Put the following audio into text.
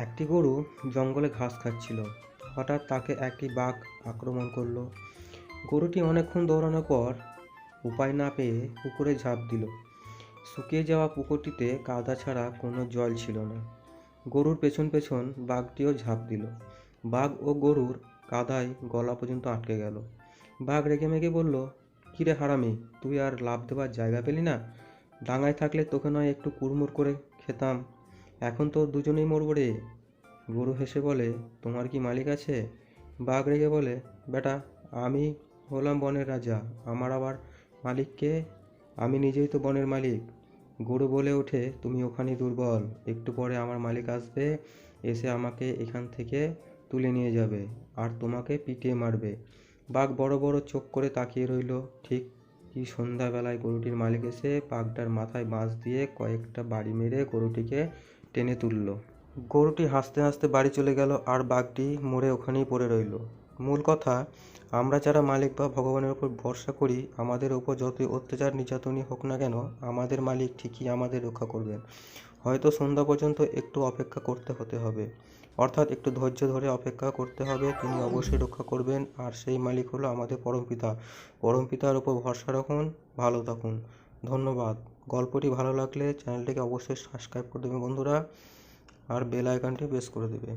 একটি গরু জঙ্গলে ঘাস খাচ্ছিল। হঠাৎ তাকে একটি বাঘ আক্রমণ করলো। গরুটি অনেকক্ষণ দৌড়ানোর পর উপায় না পেয়ে পুকুরে ঝাঁপ দিল। শুকিয়ে যাওয়া পুকুরটিতে কাদা ছাড়া কোনো জল ছিল না। গরুর পেছন পেছন বাঘটিও ঝাঁপ দিল। বাঘ ও গরুর কাদায় গলা পর্যন্ত আটকে গেল। বাঘ রেগেমেগে বলল, কিরে হারামি, তুই আর লাফ দেবার জায়গা পেলি না? ডাঙায় থাকলে তোকে নয় একটু কুড়মুড় করে খেতাম, এখন তো দুজনেই মরবো রে। গরু হেসে বলে, তোমার কি মালিক আছে? বাঘ রেগে বলে, বেটা, আমি হলাম বনের রাজা, আমার আবার মালিক কে? আমি নিজেই তো বনের মালিক। গরু বলে ওঠে, তুমি ওখানেই দুর্বল, একটু পরে আমার মালিক আসবে, এসে আমাকে এখান থেকে তুলে নিয়ে যাবে আর তোমাকে পিটিয়ে মারবে। বাঘ বড় বড় চোখ করে তাকিয়ে রইল। ঠিক কি সন্ধ্যাবেলায় গরুটির মালিক এসে বাঘটার মাথায় বাঁশ দিয়ে কয়েকটা বাড়ি মেরে গরুটিকে টেনে তুলল। গরুটি হাসতে হাসতে বাড়ি চলে গেল আর বাঘটি মরে ওখানেই পড়ে রইল। মূল কথা, আমরা যারা মালিক বা ভগবানের উপর ভরসা করি, আমাদের উপর যতই অত্যাচার নির্যাতনই হোক না কেন, আমাদের মালিক ঠিকই আমাদের রক্ষা করবেন। হয়তো সন্ধ্যা পর্যন্ত একটু অপেক্ষা করতে হতে হবে, অর্থাৎ একটু ধৈর্য ধরে অপেক্ষা করতে হবে। তিনি অবশ্যই রক্ষা করবেন, আর সেই মালিক হলো আমাদের পরমপিতা। পরমপিতার উপর ভরসা রাখুন, ভালো থাকুন। ধন্যবাদ। গল্পটি ভালো লাগলে চ্যানেলটিকে অবশ্যই সাবস্ক্রাইব করে দেবেন বন্ধুরা, আর বেল আইকনটি প্রেস করে দেবে।